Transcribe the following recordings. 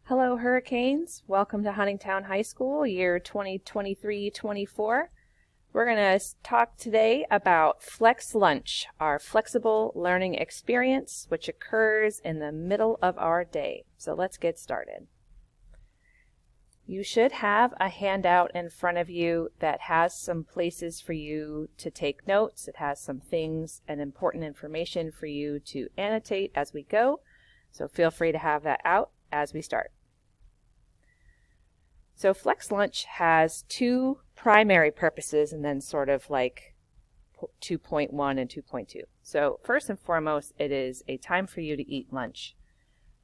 Hello, Hurricanes. Welcome to Huntingtown High School, year 2023-24. We're going to talk today about Flex Lunch, our flexible learning experience, which occurs in the middle of our day. So let's get started. You should have a handout in front of you that has some places for you to take notes. It has some things and important information for you to annotate as we go. So feel free to have that out as we start. So Flex Lunch has two primary purposes and then sort of like 2.1 and 2.2. So first and foremost, it is a time for you to eat lunch.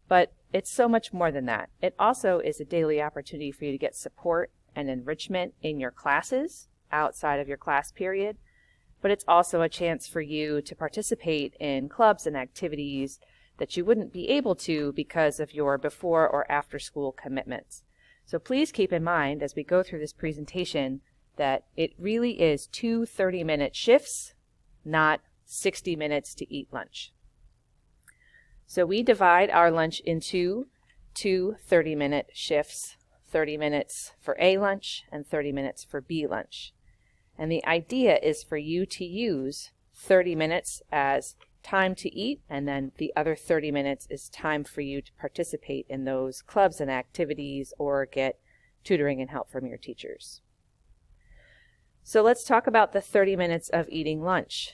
But it's so much more than that. It also is a daily opportunity for you to get support and enrichment in your classes outside of your class period. But it's also a chance for you to participate in clubs and activities that you wouldn't be able to because of your before or after school commitments. So please keep in mind as we go through this presentation that it really is two 30-minute shifts, not 60 minutes to eat lunch. So we divide our lunch into two 30-minute shifts, 30 minutes for A lunch and 30 minutes for B lunch. And the idea is for you to use 30 minutes as time to eat, and then the other 30 minutes is time for you to participate in those clubs and activities or get tutoring and help from your teachers. So let's talk about the 30 minutes of eating lunch.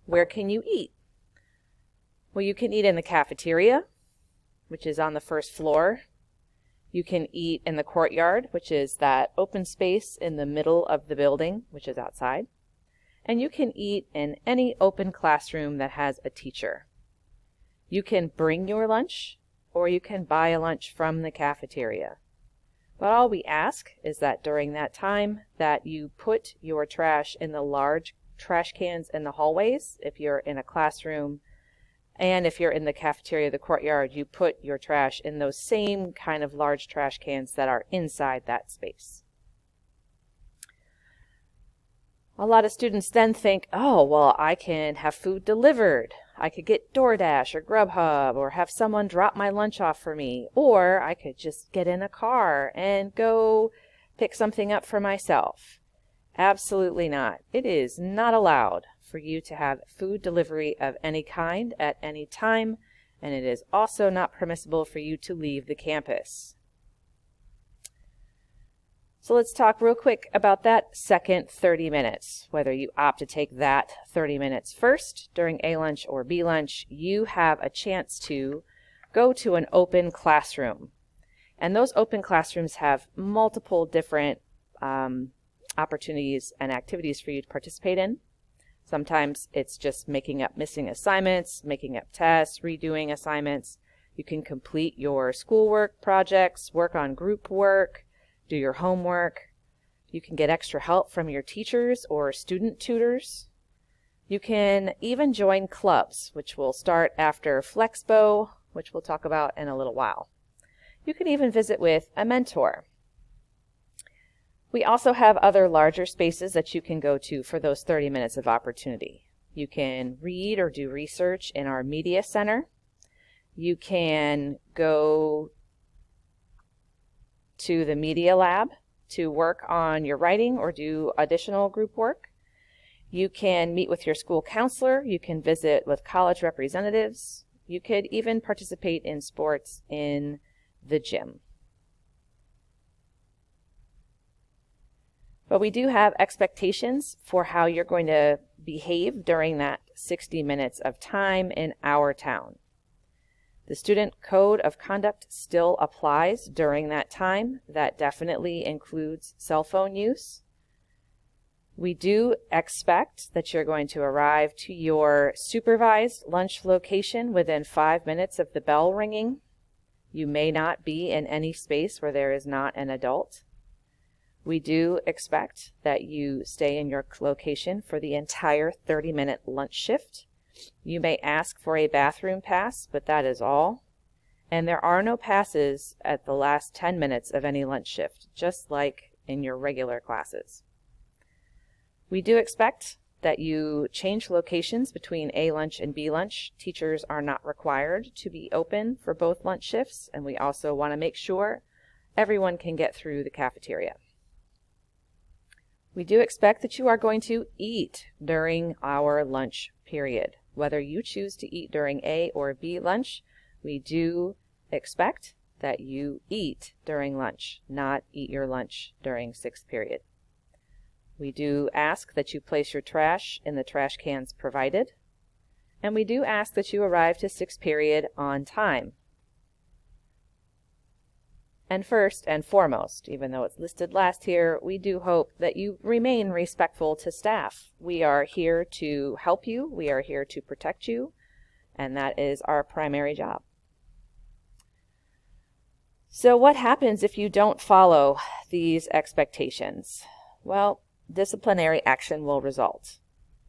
Where can you eat? Well, you can eat in the cafeteria, which is on the first floor. You can eat in the courtyard, which is that open space in the middle of the building, which is outside. And you can eat in any open classroom that has a teacher. You can bring your lunch, or you can buy a lunch from the cafeteria. But all we ask is that during that time that you put your trash in the large trash cans in the hallways, if you're in a classroom, and if you're in the cafeteria, the courtyard, you put your trash in those same kind of large trash cans that are inside that space. A lot of students then think, oh, well, I can have food delivered. I could get DoorDash or Grubhub or have someone drop my lunch off for me. Or I could just get in a car and go pick something up for myself. Absolutely not. It is not allowed for you to have food delivery of any kind at any time, and it is also not permissible for you to leave the campus. So let's talk real quick about that second 30 minutes. Whether you opt to take that 30 minutes first during A lunch or B lunch, you have a chance to go to an open classroom. And those open classrooms have multiple different opportunities and activities for you to participate in. Sometimes it's just making up missing assignments, making up tests, redoing assignments. You can complete your schoolwork projects, work on group work, do your homework. You can get extra help from your teachers or student tutors. You can even join clubs, which will start after Flexpo, which we'll talk about in a little while. You can even visit with a mentor. We also have other larger spaces that you can go to for those 30 minutes of opportunity. You can read or do research in our media center. You can go to the media lab to work on your writing or do additional group work. You can meet with your school counselor. You can visit with college representatives. You could even participate in sports in the gym. But we do have expectations for how you're going to behave during that 60 minutes of time in our town. The student code of conduct still applies during that time. That definitely includes cell phone use. We do expect that you're going to arrive to your supervised lunch location within 5 minutes of the bell ringing. You may not be in any space where there is not an adult. We do expect that you stay in your location for the entire 30-minute lunch shift. You may ask for a bathroom pass, but that is all. And there are no passes at the last 10 minutes of any lunch shift, just like in your regular classes. We do expect that you change locations between A lunch and B lunch. Teachers are not required to be open for both lunch shifts, and we also want to make sure everyone can get through the cafeteria. We do expect that you are going to eat during our lunch period. Whether you choose to eat during A or B lunch, we do expect that you eat during lunch, not eat your lunch during sixth period. We do ask that you place your trash in the trash cans provided, and we do ask that you arrive to sixth period on time. And first and foremost, even though it's listed last here, we do hope that you remain respectful to staff. We are here to help you, we are here to protect you, and that is our primary job. So what happens if you don't follow these expectations? Well, disciplinary action will result.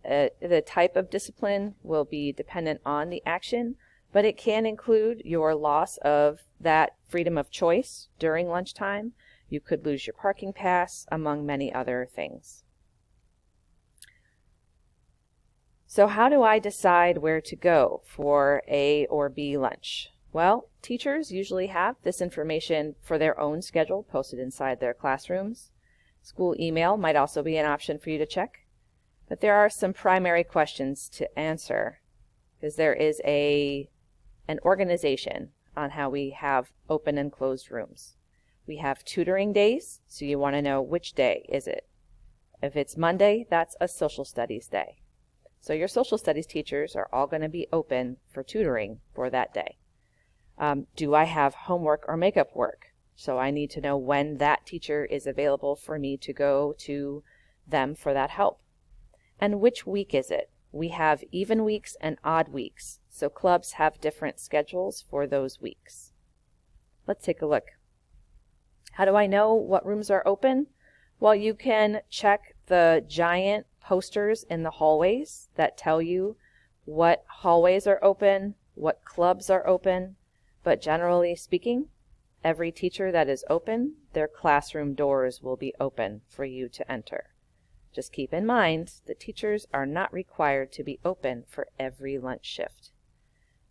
The type of discipline will be dependent on the action, but it can include your loss of that freedom of choice during lunchtime. You could lose your parking pass, among many other things. So how do I decide where to go for A or B lunch? Well, teachers usually have this information for their own schedule posted inside their classrooms. School email might also be an option for you to check. But there are some primary questions to answer, because there is an organization on how we have open and closed rooms. We have tutoring days, so you want to know which day is it. If it's Monday, that's a social studies day. So your social studies teachers are all going to be open for tutoring for that day. Do I have homework or makeup work? So I need to know when that teacher is available for me to go to them for that help. And which week is it? We have even weeks and odd weeks, so clubs have different schedules for those weeks. Let's take a look. How do I know what rooms are open? Well, you can check the giant posters in the hallways that tell you what hallways are open, what clubs are open, but generally speaking, every teacher that is open, their classroom doors will be open for you to enter. Just keep in mind that teachers are not required to be open for every lunch shift.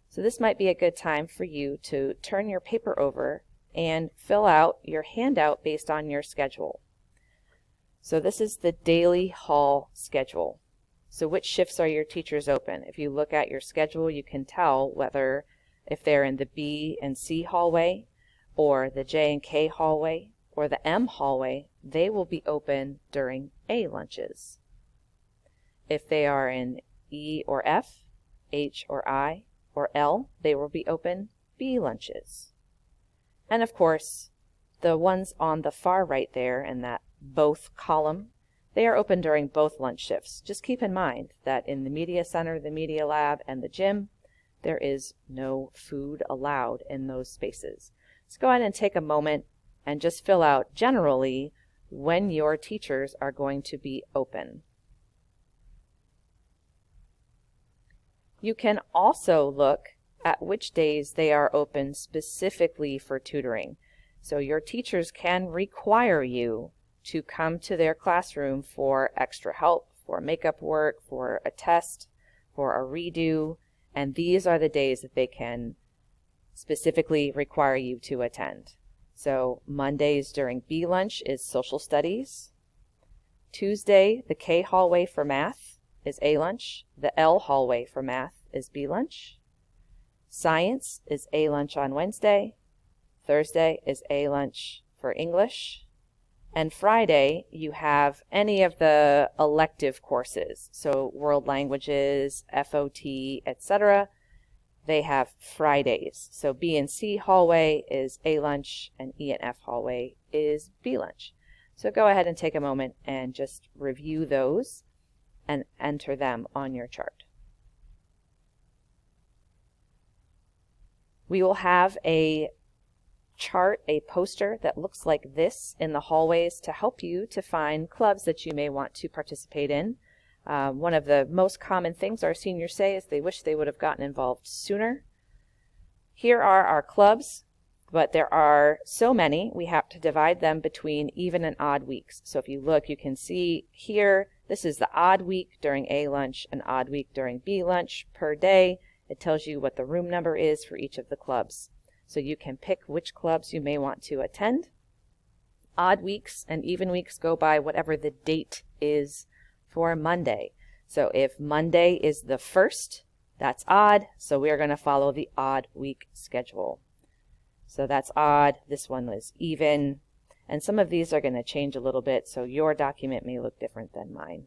So this might be a good time for you to turn your paper over and fill out your handout based on your schedule. So this is the daily hall schedule. So which shifts are your teachers open? If you look at your schedule, you can tell whether if they're in the B and C hallway, or the J and K hallway, or the M hallway, they will be open during A lunches. If they are in E or F, H or I, or L, they will be open B lunches. And of course, the ones on the far right there in that both column, they are open during both lunch shifts. Just keep in mind that in the media center, the media lab, and the gym, there is no food allowed in those spaces. So go ahead and take a moment and just fill out generally when your teachers are going to be open. You can also look at which days they are open specifically for tutoring. So your teachers can require you to come to their classroom for extra help, for makeup work, for a test, for a redo, and these are the days that they can specifically require you to attend. So Mondays during B lunch is social studies. Tuesday, the K hallway for math is A lunch. The L hallway for math is B lunch. Science is A lunch on Wednesday. Thursday is A lunch for English. And Friday, you have any of the elective courses. So world languages, FOT, etc. They have Fridays. So B and C hallway is A lunch and E and F hallway is B lunch. So go ahead and take a moment and just review those and enter them on your chart. We will have a chart, a poster that looks like this in the hallways to help you to find clubs that you may want to participate in. One of the most common things our seniors say is they wish they would have gotten involved sooner. Here are our clubs. but there are so many, we have to divide them between even and odd weeks. So if you look, you can see here, this is the odd week during A lunch, an odd week during B lunch per day. It tells you what the room number is for each of the clubs. So you can pick which clubs you may want to attend. Odd weeks and even weeks go by whatever the date is for Monday. So if Monday is the 1st, that's odd, so we are going to follow the odd week schedule. So that's odd, this one was even, and some of these are going to change a little bit, so your document may look different than mine.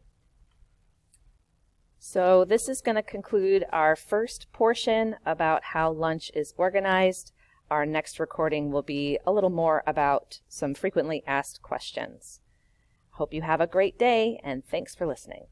So this is going to conclude our first portion about how lunch is organized. Our next recording will be a little more about some frequently asked questions. Hope you have a great day, and thanks for listening.